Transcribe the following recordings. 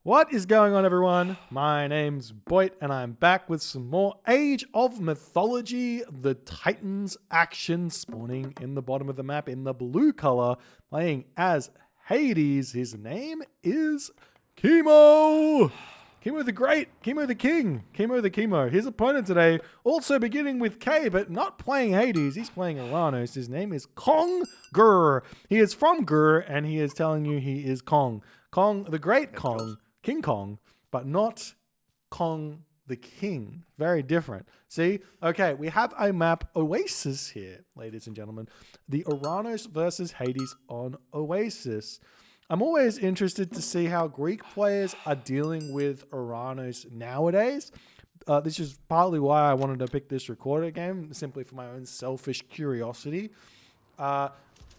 What is going on, everyone? My name's Boit, and I'm back with some more Age of Mythology. The Titans action spawning in the bottom of the map in the blue color, playing as Hades. His name is Kimo. Kimo the Great, Kimo the King, Kimo the Kimo. His opponent today, also beginning with K, but not playing Hades. He's playing Oranos. His name is Kong Gur. He is from Gur, and he is telling you he is Kong. Kong, the Great Kong. King Kong, but not Kong the King. Very different. See? Okay, we have a map Oasis here, ladies and gentlemen. The Oranos versus Hades on Oasis. I'm always interested to see how Greek players are dealing with Oranos nowadays. This is partly why I wanted to pick this recorder game, simply for my own selfish curiosity.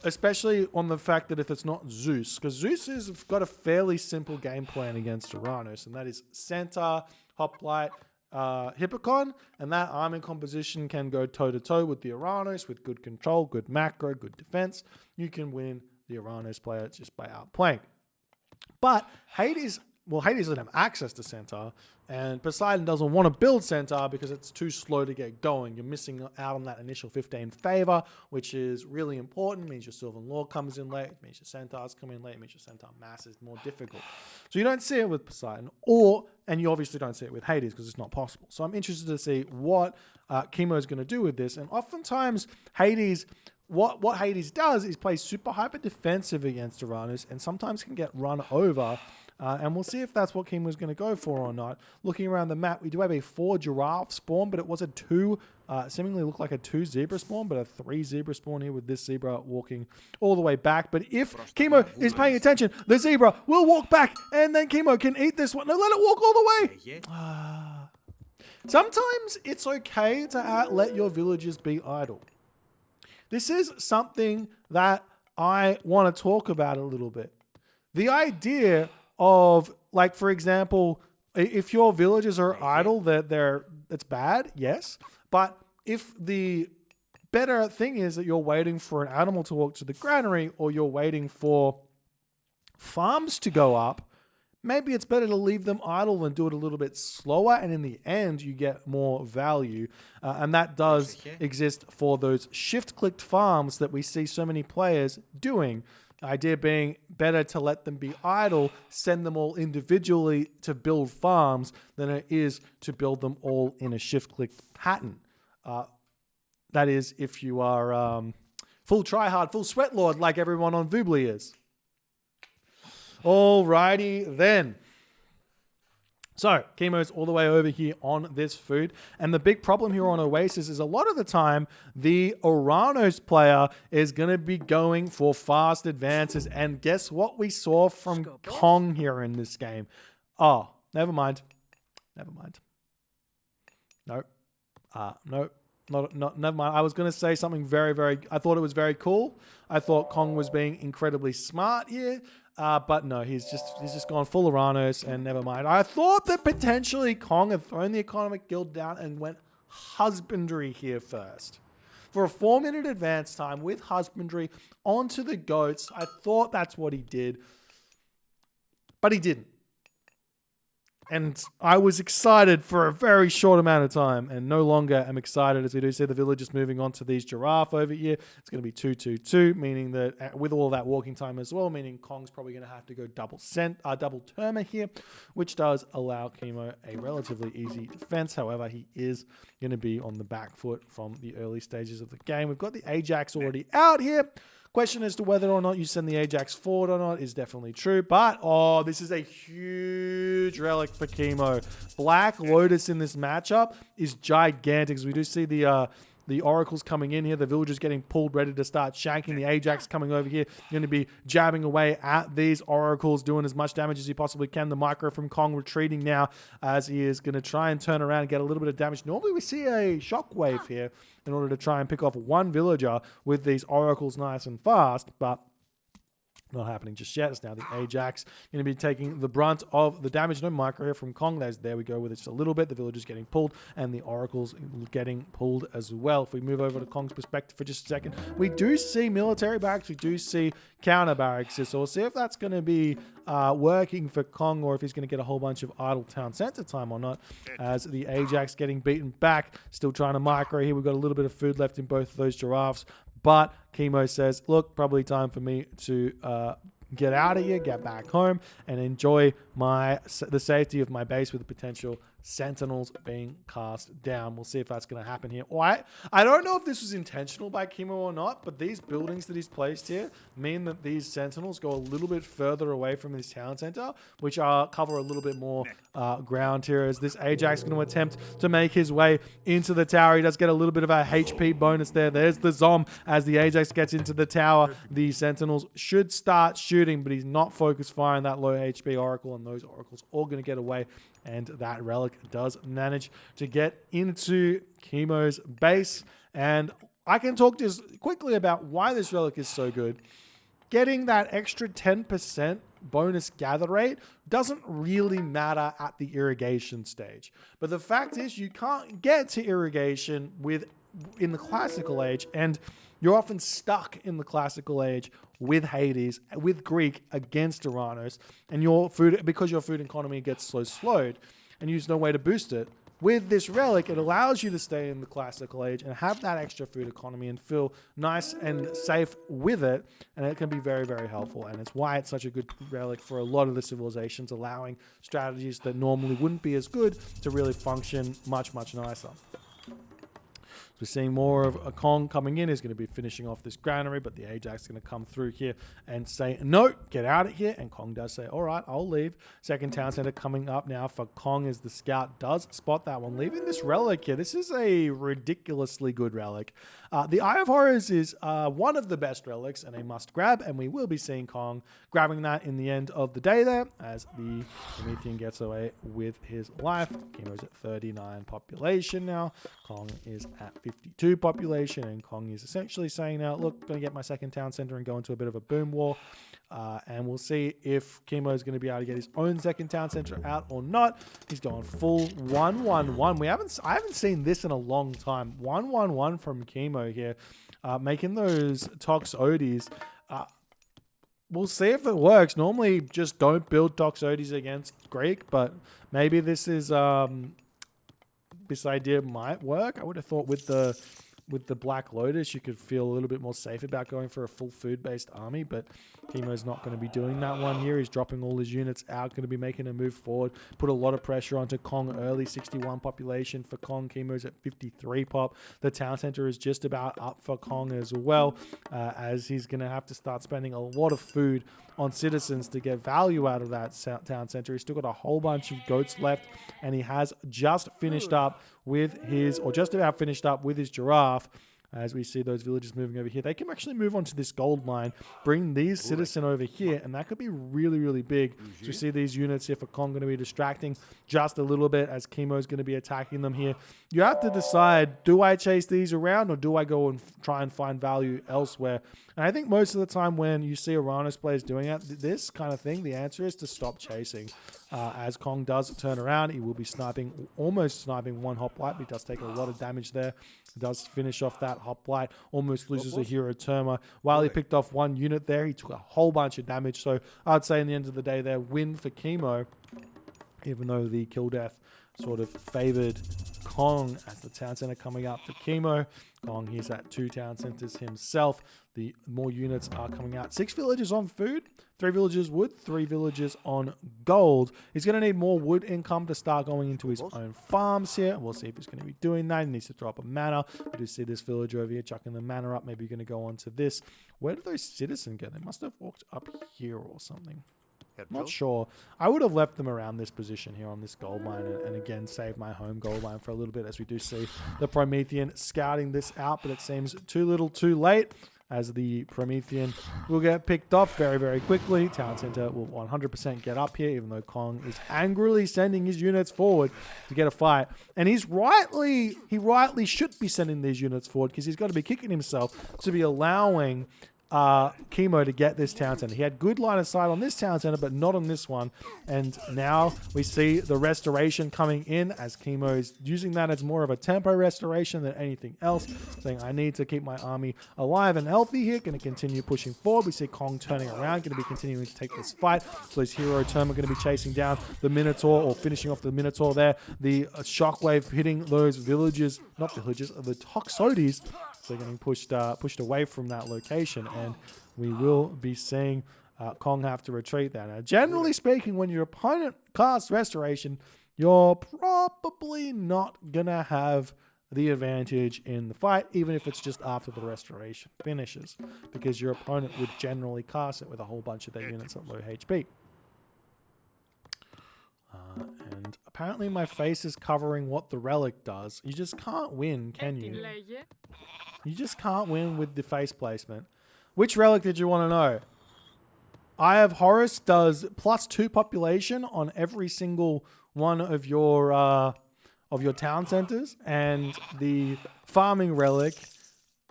Especially on the fact that if it's not Zeus, because Zeus has got a fairly simple game plan against Oranos, and that is Centaur, Hoplite, Hippocon, and that army composition can go toe-to-toe with the Oranos with good control, good macro, good defense. You can win the Oranos player just by outplaying. But Hades doesn't have access to Centaur, and Poseidon doesn't want to build Centaur because it's too slow to get going. You're missing out on that initial 15 favor, which is really important. It means your Sylvan Law comes in late. It means your Centaurs come in late. It means your Centaur mass is more difficult. So you don't see it with Poseidon, and you obviously don't see it with Hades because it's not possible. So I'm interested to see what Kimo is going to do with this. And oftentimes Hades... What Hades does is play super hyper defensive against Oranos and sometimes can get run over. And we'll see if that's what Kimo is going to go for or not. Looking around the map, we do have a 4 giraffe spawn, but it was a 2, seemingly looked like a 2 zebra spawn, but a 3 zebra spawn here with this zebra walking all the way back. But if Kimo is paying attention, the zebra will walk back, and then Kimo can eat this one. No, let it walk all the way. Sometimes it's okay to let your villagers be idle. This is something that I want to talk about a little bit. The idea of, like, for example, if your villagers are idle, it's bad, yes. But if the better thing is that you're waiting for an animal to walk to the granary or you're waiting for farms to go up, maybe it's better to leave them idle and do it a little bit slower, and in the end, you get more value. And that does exist for those shift-clicked farms that we see so many players doing. The idea being better to let them be idle, send them all individually to build farms than it is to build them all in a shift-click pattern. That is, if you are full tryhard, full sweat lord like everyone on Voobly is. Alrighty then. So, Kimo's all the way over here on this food. And the big problem here on Oasis is a lot of the time, the Oranos player is going to be going for fast advances. And guess what we saw from Kong here in this game? Oh, never mind. Never mind. Nope. Nope. Never mind. I was going to say something I thought it was very cool. I thought Kong was being incredibly smart here. But no, he's just gone full Oranos, and never mind. I thought that potentially Kong had thrown the Economic Guild down and went Husbandry here first. For a 4-minute advance time with Husbandry onto the goats, I thought that's what he did. But he didn't. And I was excited for a very short amount of time, and no longer am excited as we do see the villagers moving on to these giraffe over here. It's going to be 2-2-2, meaning that with all that walking time as well, meaning Kong's probably going to have to go double termer here, which does allow Kimo a relatively easy defense. However, he is going to be on the back foot from the early stages of the game. We've got the Ajax already out here. Question as to whether or not you send the Ajax forward or not is definitely true. But, this is a huge relic for Kimo. Black Lotus in this matchup is gigantic. As we do see the oracles coming in here. The villagers getting pulled, ready to start shanking. The Ajax coming over here. Going to be jabbing away at these oracles, doing as much damage as he possibly can. The micro from Kong retreating now as he is going to try and turn around and get a little bit of damage. Normally we see a shockwave here in order to try and pick off one villager with these oracles nice and fast, but Not happening just yet. It's now the Ajax going to be taking the brunt of the damage. No micro here from Kong. There we go with it just a little bit. The villagers getting pulled and the oracles getting pulled as well. If we move over to Kong's perspective for just a second, we do see military barracks. We do see counter barracks. So we'll see if that's going to be working for Kong or if he's going to get a whole bunch of idle town center time or not. As the Ajax getting beaten back, still trying to micro here. We've got a little bit of food left in both of those giraffes. But Kimo says, look, probably time for me to get out of here, get back home, and enjoy the safety of my base with the potential sentinels being cast down. We'll see if that's going to happen here. I don't know if this was intentional by Kimo or not, but these buildings that he's placed here mean that these sentinels go a little bit further away from his town center, which cover a little bit more ground here. As this Ajax is going to attempt to make his way into the tower. He does get a little bit of a HP bonus there. There's the Zom as the Ajax gets into the tower. The sentinels should start shooting, but he's not focused firing that low HP oracle, and those oracles all going to get away. And that relic does manage to get into Kimo's base. And I can talk just quickly about why this relic is so good. Getting that extra 10% bonus gather rate doesn't really matter at the irrigation stage. But the fact is you can't get to irrigation in the classical age, and you're often stuck in the classical age with Hades, with Greek against Oranos, and because your food economy gets so slowed and you use no way to boost it. With this relic, it allows you to stay in the classical age and have that extra food economy and feel nice and safe with it, and it can be very, very helpful. And it's why it's such a good relic for a lot of the civilizations, allowing strategies that normally wouldn't be as good to really function much, much nicer. We're seeing more of a Kong coming in. He's going to be finishing off this granary, but the Ajax is going to come through here and say, no, get out of here. And Kong does say, all right, I'll leave. Second town center coming up now for Kong as the scout does spot that one. Leaving this relic here. This is a ridiculously good relic. The Eye of Horrors is one of the best relics and a must grab, and we will be seeing Kong grabbing that in the end of the day there as the Promethean gets away with his life. Kimo's at 39 population now. Kong is at 52 population, and Kong is essentially saying now, look, going to get my second town center and go into a bit of a boom war. And we'll see if Kimo is going to be able to get his own second town center out or not. He's going full 1-1-1. I haven't seen this in a long time. 1-1-1 from Kimo here, making those Tox Odis. We'll see if it works. Normally, just don't build Tox Odis against Greek, but maybe this is this idea might work. I would have thought with the Black Lotus, you could feel a little bit more safe about going for a full food-based army, but Kimo's not going to be doing that one here. He's dropping all his units out, going to be making a move forward, put a lot of pressure onto Kong early, 61 population for Kong. Kimo's at 53 pop. The town center is just about up for Kong as well, as he's going to have to start spending a lot of food on citizens to get value out of that town center. He's still got a whole bunch of goats left, and he has just finished up with his, or just about finished up with his giraffe. As we see those villagers moving over here, they can actually move on to this gold mine, bring these citizen over here, and that could be really, really big. So we see these units here for Kong going to be distracting just a little bit as Kimo's going to be attacking them here. You have to decide, do I chase these around or do I go and try and find value elsewhere? And I think most of the time when you see Oranos players doing this kind of thing, the answer is to stop chasing. As Kong does turn around, he will be sniping, almost sniping one hoplite, but he does take a lot of damage there. He does finish off that hoplite, almost loses a hero Terma. While he picked off one unit there, he took a whole bunch of damage. So I'd say in the end of the day there, win for Kimo, even though the kill death sort of favored Kong as the town center coming up for Kimo. Kong, he's at 2 town centers himself. The more units are coming out. 6 villagers on food, 3 villagers wood, 3 villagers on gold. He's going to need more wood income to start going into his own farms here. We'll see if he's going to be doing that. He needs to drop a mana. We do see this villager over here chucking the mana up. Maybe you're going to go on to this. Where did those citizens go? They must have walked up here or something. Not sure. I would have left them around this position here on this gold mine and again save my home gold mine for a little bit, as we do see the Promethean scouting this out, but it seems too little too late as the Promethean will get picked off very, very quickly. Town Center will 100% get up here, even though Kong is angrily sending his units forward to get a fight. And he rightly should be sending these units forward because he's got to be kicking himself to be allowing Kimo to get this town center. He had good line of sight on this town center, but not on this one. And now we see the restoration coming in as Kimo is using that as more of a tempo restoration than anything else, saying I need to keep my army alive and healthy here. Going to continue pushing forward. We see Kong turning around, going to be continuing to take this fight. So his hero term are going to be chasing down the Minotaur or finishing off the Minotaur there. The shockwave hitting those villages, not villages, the Toxotes. So getting pushed away from that location, and we will be seeing Kong have to retreat there. Now, generally speaking, when your opponent casts Restoration, you're probably not gonna have the advantage in the fight, even if it's just after the Restoration finishes, because your opponent would generally cast it with a whole bunch of their units at low HP. And apparently my face is covering what the relic does. You just can't win, can you? You just can't win with the face placement. Which relic did you want to know? Eye of Horus does +2 population on every single one of your town centers, and the farming relic,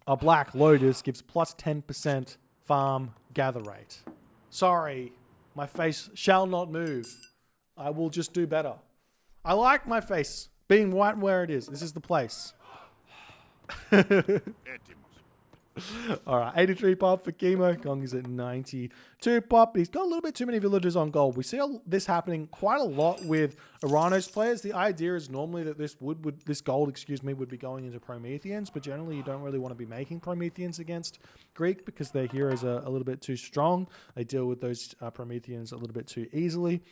a Black Lotus, gives +10% farm gather rate. Sorry, my face shall not move. I will just do better. I like my face being white where it is. This is the place. All right, 83 pop for Kimo. Kong is at 92 pop. He's got a little bit too many villagers on gold. We see this happening quite a lot with Oranos players. The idea is normally that this gold, would be going into Prometheans, but generally you don't really want to be making Prometheans against Greek because their heroes are a little bit too strong. They deal with those Prometheans a little bit too easily,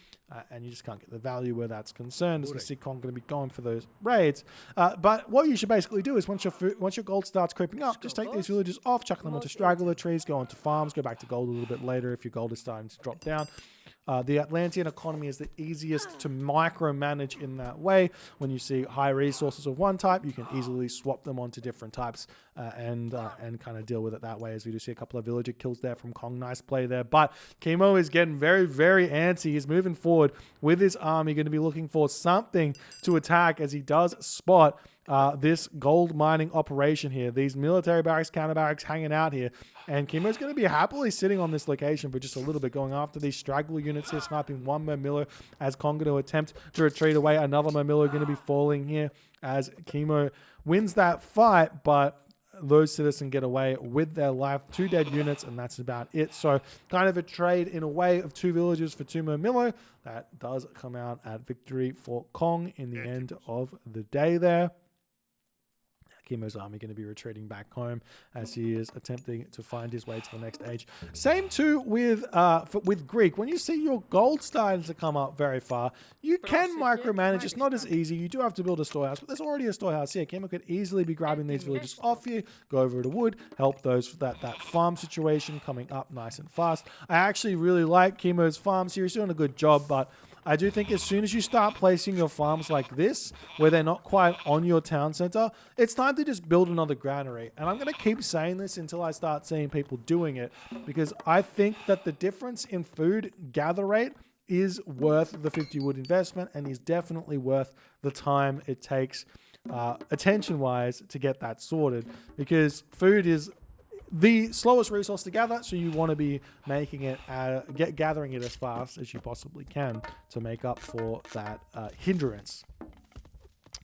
and you just can't get the value where that's concerned. As we see Kong going to be going for those raids. But what you should basically do is once your gold starts creeping up, just take these villagers off, chuck them onto straggler trees, go onto farms, go back to gold a little bit later if your gold is starting to drop down. The Atlantean economy is the easiest to micromanage in that way. When you see high resources of one type, you can easily swap them onto different types and kind of deal with it that way, as we do see a couple of villager kills there from Kong. Nice play there. But Kimo is getting very, very antsy. He's moving forward with his army, going to be looking for something to attack as he does spot this gold mining operation here. These military barracks, counter barracks hanging out here. And Kimo's going to be happily sitting on this location for just a little bit, going after these straggler units here, sniping one Murmillo as Kong going to attempt to retreat away. Another Murmillo going to be falling here as Kimo wins that fight, but those citizens get away with their life. 2 dead units, and that's about it. So kind of a trade in a way of 2 villagers for 2 Murmillo. That does come out at victory for Kong in the end of the day there. Kimo's army going to be retreating back home as he is attempting to find his way to the next age. Same too with Greek. When you see your gold starting to come up very far, you can micromanage. It's not as easy. You do have to build a storehouse, but there's already a storehouse here. Kimo could easily be grabbing these villages off you, go over to wood, help those that farm situation coming up nice and fast. I actually really like Kimo's farms here. He's doing a good job, but I do think as soon as you start placing your farms like this, where they're not quite on your town center, it's time to just build another granary. And I'm going to keep saying this until I start seeing people doing it, because I think that the difference in food gather rate is worth the 50 wood investment and is definitely worth the time it takes attention-wise to get that sorted, because food is the slowest resource to gather, so you want to be making it, gathering it as fast as you possibly can to make up for that hindrance.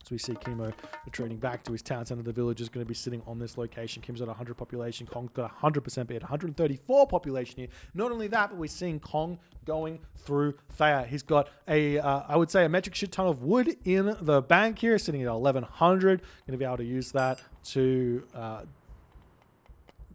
So we see Kimo retreating back to his town center. The village is going to be sitting on this location. Kim's at 100 population. Kong's got 100%, be at 134 population here. Not only that, but we're seeing Kong going through fire. He's got I would say a metric shit ton of wood in the bank here, sitting at 1100. Going to be able to use that to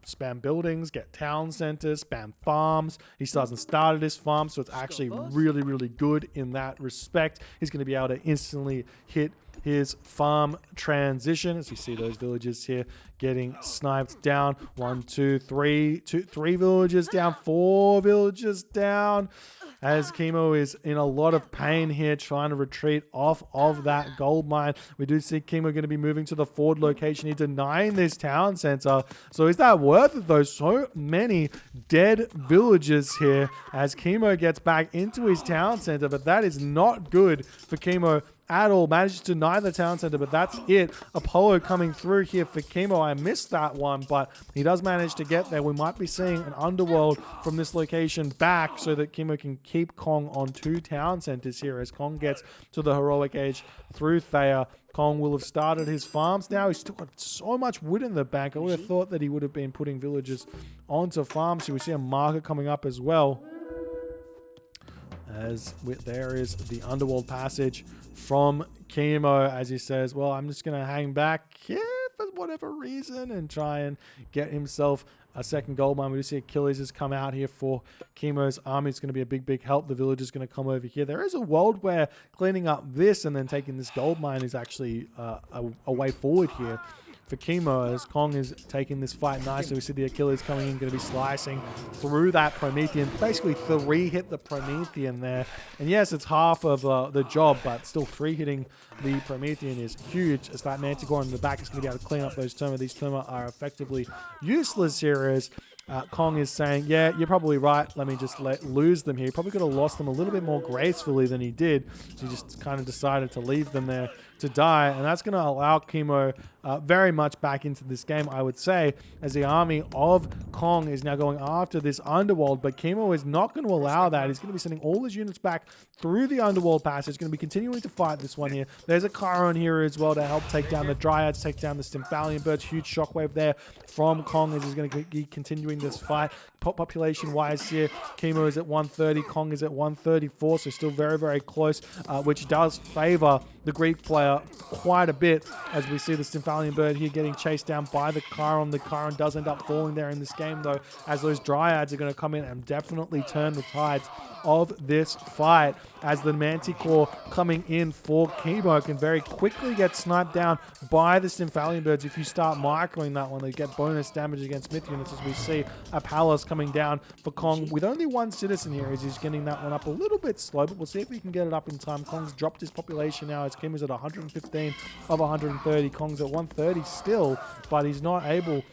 spam buildings, get town centers, spam farms. He still hasn't started his farm, so it's actually really, really good in that respect. He's going to be able to instantly hit his farm transition, as you see those villages here getting sniped down. 1, 2, 3, 3 villages down, 4 villages down, as Kimo is in a lot of pain here trying to retreat off of that gold mine. We do see Kimo going to be moving to the forward location here, denying this town center. So is that worth it though? So many dead villagers here as Kimo gets back into his town center, but that is not good for Kimo at all. Manages to deny the town center, but that's it. Apollo coming through here for Kimo. I missed that one, but he does manage to get there. We might be seeing an underworld from this location back so that Kimo can keep Kong on 2 town centers here as Kong gets to the heroic age through Thea. Kong will have started his farms now. He's still got so much wood in the bank. I would have thought that he would have been putting villagers onto farms. So we see a marker coming up as well. There is the underworld passage from Kimo as he says, well, I'm just going to hang back here for whatever reason and try and get himself a second gold mine. We do see Achilles has come out here for Kimo's army. It's going to be a big help. The village is going to come over here. There is a world where cleaning up this and then taking this gold mine is actually a way forward here for Kimo as Kong is taking this fight nicely. We see the Achilles coming in, going to be slicing through that Promethean. Basically 3 hit the Promethean there. And yes, it's half of the job, but still 3 hitting the Promethean is huge as that Manticore in the back is going to be able to clean up those Terma. These Terma are effectively useless here as Kong is saying, yeah, you're probably right. Let me just lose them here. He probably could have lost them a little bit more gracefully than he did. So he just kind of decided to leave them there to die. And that's going to allow Kimo very much back into this game, I would say, as the army of Kong is now going after this underworld. But Kimo is not going to allow that. He's going to be sending all his units back through the underworld passage. He's going to be continuing to fight this one here. There's a Chiron here as well to help take down the Dryads, take down the Stymphalian birds. Huge shockwave there from Kong as he's going to be continuing this fight. Population-wise here, Kimo is at 130, Kong is at 134, so still very close, which does favor the Greek player quite a bit as we see the Stymphalian bird here getting chased down by the Chiron. The Chiron does end up falling there in this game, though, as those Dryads are going to come in and definitely turn the tides of this fight as the Manticore coming in for Kimo can very quickly get sniped down by the Stymphalian birds. If you start microing that one, they get bonus damage against myth units as we see a palace coming down for Kong with only 1 citizen here as he's getting that one up a little bit slow, but we'll see if we can get it up in time. Kong's dropped his population now as Kimo's at 115 of 130. Kong's at 130 still, but he's not able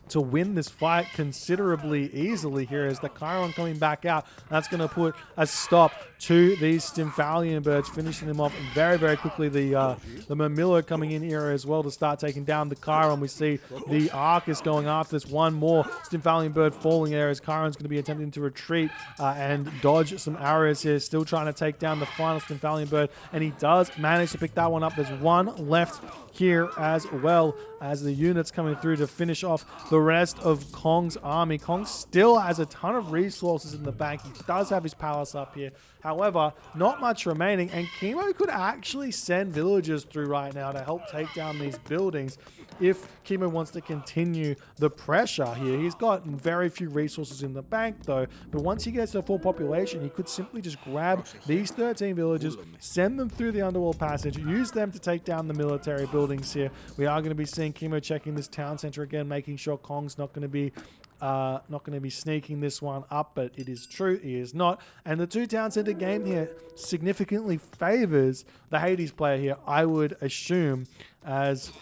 to win this fight considerably easily here as the Chiron coming back out. That's going to put a stop to these Stymphalian birds, finishing them off very quickly. The Murmillo coming in here as well to start taking down the Chiron. We see the Arcus going after this. One more Stymphalian bird falling there as Chiron's going to be attempting to retreat and dodge some arrows here, still trying to take down the final Stymphalian bird, and he does manage to pick that one up. There's one left here as well as the units coming through to finish off the rest of Kong's army. Kong still has a ton of resources in the bank. He does have his palace up here. However, not much remaining, and Kimo could actually send villagers through right now to help take down these buildings if Kimo wants to continue the pressure here. He's got very few resources in the bank though, but once he gets to full population, he could simply just grab these 13 villagers, send them through the underworld passage, use them to take down the military buildings here. We are going to be seeing Kimo checking this town center again, making sure Kong's not going to be sneaking this one up, but it is true, he is not. And the 2 town center game here significantly favors the Hades player here, I would assume, as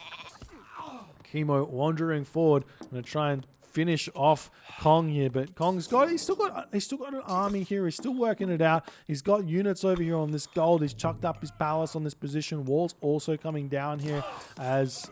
Kimo wandering forward. I'm going to try and finish off Kong here, but Kong's he's still got an army here. He's still working it out. He's got units over here on this gold. He's chucked up his palace on this position. Walls also coming down here as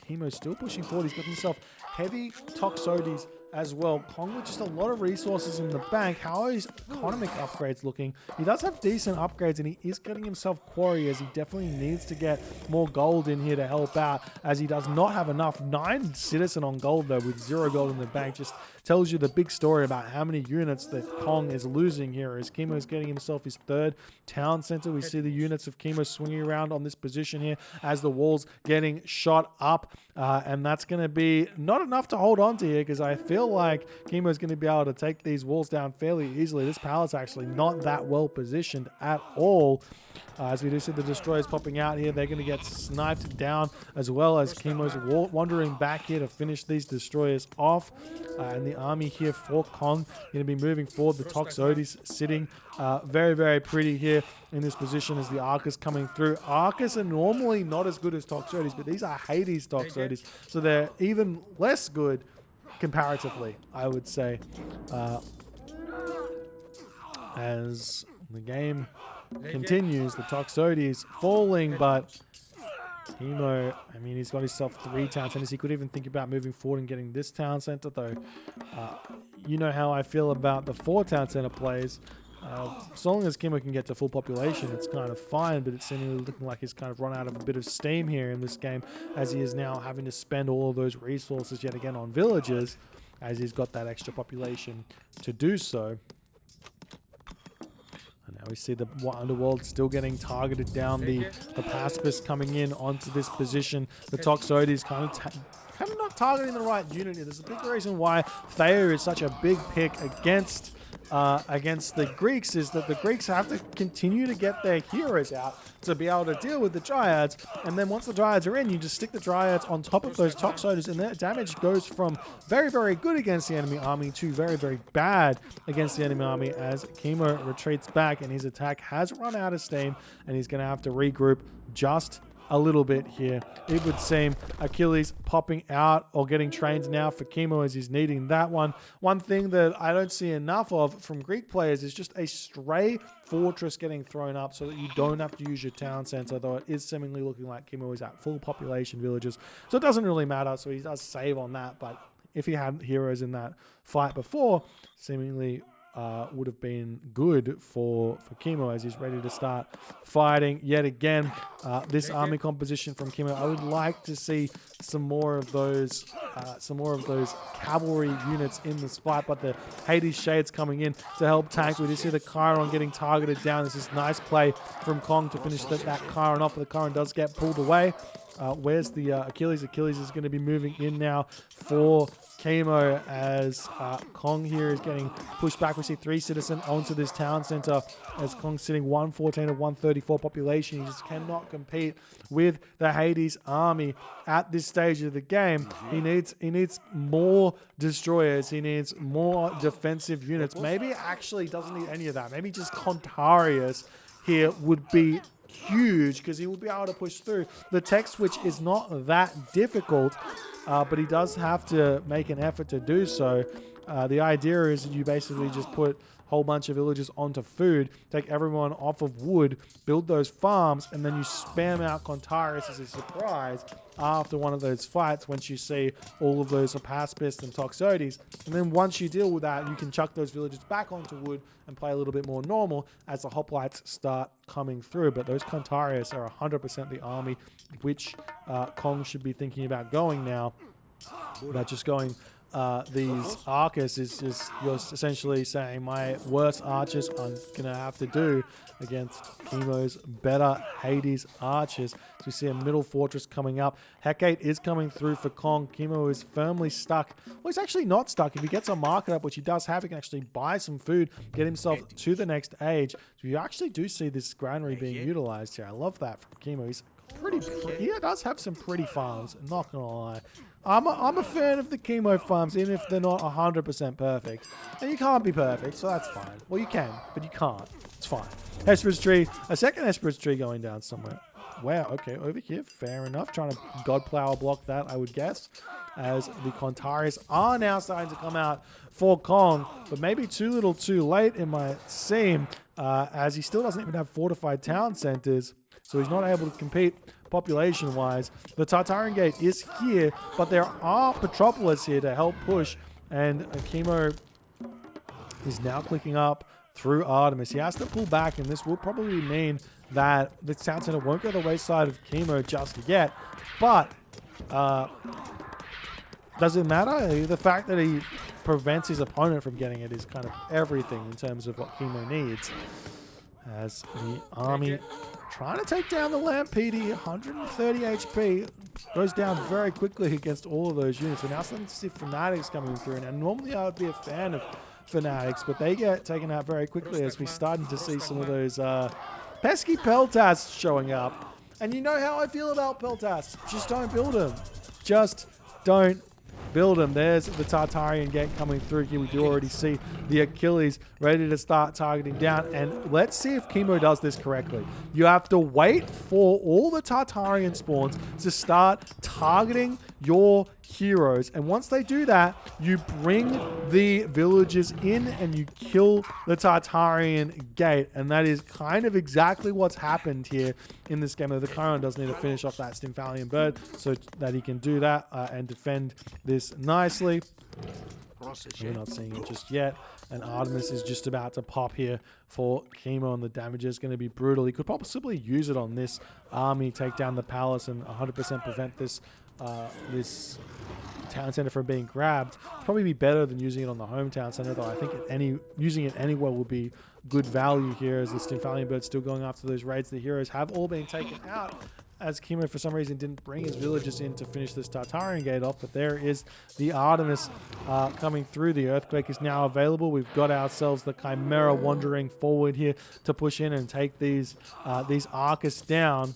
Kimo's still pushing forward. He's got himself heavy Toxotes as well. Kong with just a lot of resources in the bank. How are his economic upgrades looking? He does have decent upgrades, and he is getting himself quarry as he definitely needs to get more gold in here to help out, as he does not have enough. 9 citizen on gold though with 0 gold in the bank just tells you the big story about how many units that Kong is losing here as Kimo is getting himself his 3rd town center. We see the units of Kimo swinging around on this position here as the walls getting shot up, and that's going to be not enough to hold on to here because I feel like Kimo is going to be able to take these walls down fairly easily. This palace actually not that well positioned at all. As we do see the destroyers popping out here, they're going to get sniped down as well as Kimo's wandering back here to finish these destroyers off. And the army here for Kong going to be moving forward. The Toxotes sitting very pretty here in this position as the Arcus coming through. Arcus are normally not as good as Toxotes, but these are Hades Toxotes, so they're even less good comparatively, I would say, as the game continues. The Toxotes falling, but Kimo, I mean, he's got himself 3 town centers. He could even think about moving forward and getting this town center, though. You know how I feel about the 4 town center plays. So long as Kimo can get to full population, it's kind of fine, but it's seemingly looking like he's kind of run out of a bit of steam here in this game, as he is now having to spend all of those resources yet again on villagers, as he's got that extra population to do so. And now we see the Underworld still getting targeted down. The Pacifist coming in onto this position. The Toxotes kind of not targeting the right unit here. There's a big reason why Thea is such a big pick against the Greeks, is that the Greeks have to continue to get their heroes out to be able to deal with the Dryads, and then once the Dryads are in, you just stick the Dryads on top of those Toxotes, and their damage goes from very, very good against the enemy army to very, very bad against the enemy army, as Kimo retreats back and his attack has run out of steam, and he's going to have to regroup just a little bit here. It would seem Achilles popping out or getting trained now for Kimo, as he's needing that one. One thing that I don't see enough of from Greek players is just a stray fortress getting thrown up so that you don't have to use your town center, though it is seemingly looking like Kimo is at full population villages, so it doesn't really matter, so he does save on that. But if he had heroes in that fight before, seemingly would have been good for Kimo, as he's ready to start fighting yet again. This army composition from Kimo, I would like to see some more of those cavalry units in this fight, but the Hades Shades coming in to help tank. We just see the Chiron getting targeted down. This is nice play from Kong to finish that Chiron off, but the Chiron does get pulled away. Where's the Achilles? Achilles is going to be moving in now for Kimo, as Kong here is getting pushed back. We see 3 citizen onto this town center, as Kong's sitting 114 of 134 population. He just cannot compete with the Hades army at this stage of the game. He needs more destroyers. He needs more defensive units. Maybe actually doesn't need any of that. Maybe just Contarius here would be huge, because he will be able to push through. The tech switch is not that difficult, but he does have to make an effort to do so. The idea is that you basically just put a whole bunch of villagers onto food, take everyone off of wood, build those farms, and then you spam out Contarius as a surprise after one of those fights once you see all of those Pacifists and Toxotes. And then once you deal with that, you can chuck those villagers back onto wood and play a little bit more normal as the hoplites start coming through. But those Contarius are 100% the army which Kong should be thinking about going now. Without just going these Arcus is just, you're essentially saying my worst archers I'm gonna have to do against Kimo's better Hades archers. So we see a middle fortress coming up. Hecate is coming through for Kong. Kimo is firmly stuck. Well, he's actually not stuck. If he gets a market up, which he does have, he can actually buy some food, get himself to the next age. So you actually do see this granary being utilized here. I love that from Kimo. He's he does have some pretty farms, not gonna lie. I'm a fan of the Kimo farms, even if they're not 100% perfect. And you can't be perfect, so that's fine. Well, you can, but you can't. It's fine. Hesperus tree. A second Hesperus tree going down somewhere. Wow, okay, over here. Fair enough. Trying to Godplower block that, I would guess. As the Contarius are now starting to come out for Kong, but maybe too little too late, it might seem, as he still doesn't even have fortified town centers, so he's not able to compete population-wise. The Tartarian Gate is here, but there are Petropolis here to help push, and Kimo is now clicking up through Artemis. He has to pull back, and this will probably mean that the town center won't go the wayside of Kimo just yet, but does it matter? The fact that he prevents his opponent from getting it is kind of everything in terms of what Kimo needs. As the army trying to take down the Lampede, 130 HP, goes down very quickly against all of those units. We're now starting to see Fanatics coming through. Now, normally I would be a fan of Fanatics, but they get taken out very quickly as we're starting to see some of those pesky Peltasts showing up. And you know how I feel about Peltasts. Just don't build them. Just don't build them. There's the Tartarian Gate coming through here. We do already see the Achilles ready to start targeting down. And let's see if Kimo does this correctly. You have to wait for all the Tartarian spawns to start targeting your heroes. And once they do that, you bring the villagers in and you kill the Tartarian gate. And that is kind of exactly what's happened here in this game. The Chiron does need to finish off that Stymphalian bird so that he can do that and defend this nicely. We're not seeing it just yet. And Artemis is just about to pop here for Kimo, and the damage is going to be brutal. He could possibly use it on this army, take down the palace, and 100% prevent this this town center from being grabbed. Probably be better than using it on the hometown center, though. I think using it anywhere will be good value here, as the Stymphalian bird's still going after those raids. The heroes have all been taken out, as Kimo for some reason didn't bring his villagers in to finish this Tartarian gate off. But there is the Artemis coming through. The Earthquake is now available. We've got ourselves the Chimera wandering forward here to push in and take these Arcus down.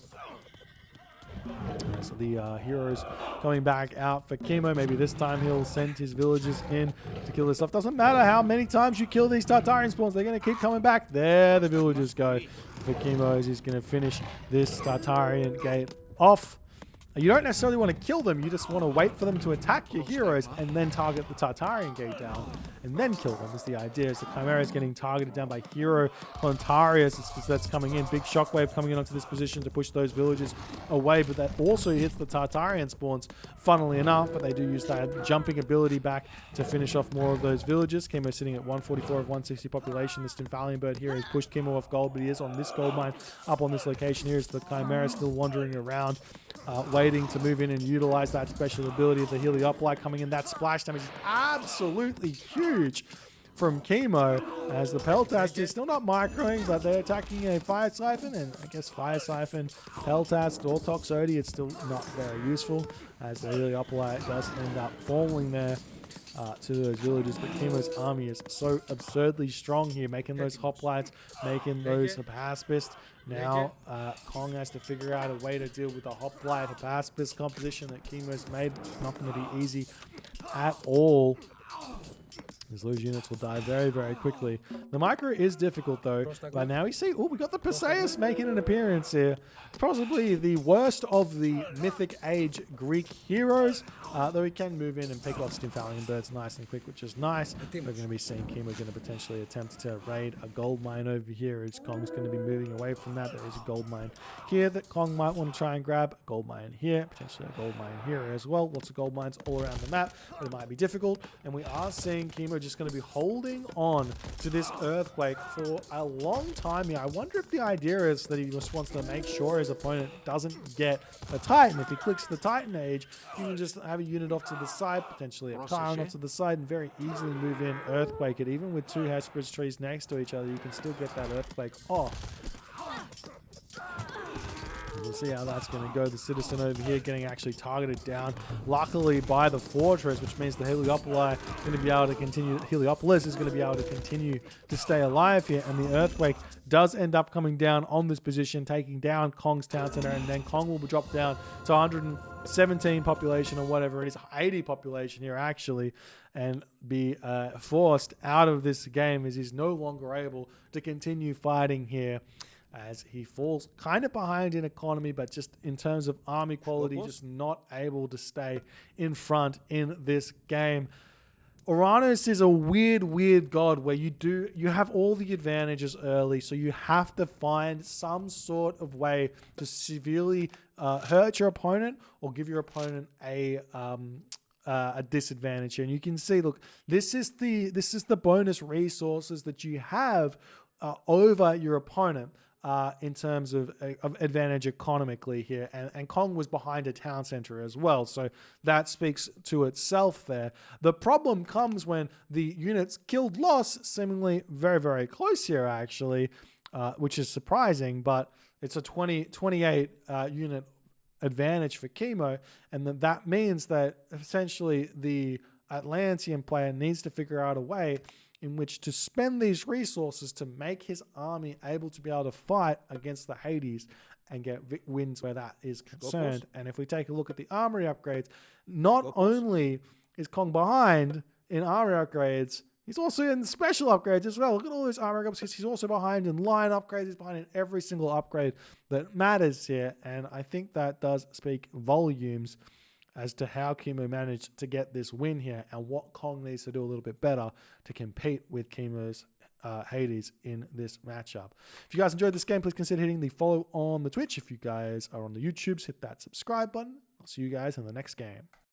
So the heroes coming back out for Kimo. Maybe this time he'll send his villagers in to kill this stuff. Doesn't matter how many times you kill these Tartarian spawns, they're going to keep coming back. There the villagers go for Kimo, as he's going to finish this Tartarian gate off. You don't necessarily want to kill them. You just want to wait for them to attack your heroes and then target the Tartarian gate down and then kill them is the idea. So Chimera is getting targeted down by Hero Pontarius. That's coming in. Big shockwave coming in onto this position to push those villagers away, but that also hits the Tartarian spawns, funnily enough, but they do use that jumping ability back to finish off more of those villagers. Kimo sitting at 144 of 160 population. The Stymphalian bird here has pushed Kimo off gold, but he is on this gold mine up on this location here. Is the Chimera still wandering around, waiting to move in and utilize that special ability of the Heliopolite coming in. That splash damage is absolutely huge from Kimo, as the Peltast is still not microing, but they're attacking a Fire Siphon, and I guess Fire Siphon, Peltast, or Toxote, it's still not very useful, as the Heliopolite does end up falling there to those villagers. But Kimo's army is so absurdly strong here, making those hoplites, making those Hypaspist. Now Kong has to figure out a way to deal with the hoplite Hypaspist composition that Kimo's made. It's not going to be easy at all, as those units will die very, very quickly. The micro is difficult, though. But now we see, oh, we got the Perseus making an appearance here. Possibly the worst of the Mythic Age Greek heroes, though he can move in and pick off Stymphalian birds nice and quick, which is nice. We're going to be seeing Kimo going to potentially attempt to raid a gold mine over here, as Kong's going to be moving away from that. There is a gold mine here that Kong might want to try and grab. A gold mine here, potentially a gold mine here as well. Lots of gold mines all around the map, but it might be difficult. And we are seeing Kimo just going to be holding on to this Earthquake for a long time here. I wonder if the idea is that he just wants to make sure his opponent doesn't get a Titan. If he clicks the Titan Age, you can just have a unit off to the side, potentially a Chiron off to the side, and very easily move in Earthquake it. Even with two Hesperus trees next to each other, you can still get that Earthquake off. We'll see how that's going to go. The citizen over here getting actually targeted down, luckily by the fortress, which means the Heliopolis is going to be able to continue. Heliopolis is going to be able to continue to stay alive here, and the Earthquake does end up coming down on this position, taking down Kong's town center, and then Kong will drop down to 117 population or whatever it is, 80 population here actually, and be forced out of this game, as he's no longer able to continue fighting here, as he falls kind of behind in economy, but just in terms of army quality, just not able to stay in front in this game. Oranos is a weird god where you have all the advantages early, so you have to find some sort of way to severely hurt your opponent or give your opponent a disadvantage here. And you can see, look, this is the bonus resources that you have over your opponent. In terms of advantage economically here, and Kong was behind a town center as well, so that speaks to itself there. The problem comes when the units killed loss seemingly very, very close here actually, which is surprising, but it's a 28 unit advantage for Kimo, and that means that essentially the Atlantean player needs to figure out a way in which to spend these resources to make his army able to be able to fight against the Hades and get wins where that is concerned. And if we take a look at the armory upgrades, not only is Kong behind in armory upgrades, he's also in special upgrades as well. Look at all those armory upgrades. He's also behind in line upgrades. He's behind in every single upgrade that matters here. And I think that does speak volumes, as to how Kimo managed to get this win here and what Kong needs to do a little bit better to compete with Kimo's Hades in this matchup. If you guys enjoyed this game, please consider hitting the follow on the Twitch. If you guys are on the YouTubes, hit that subscribe button. I'll see you guys in the next game.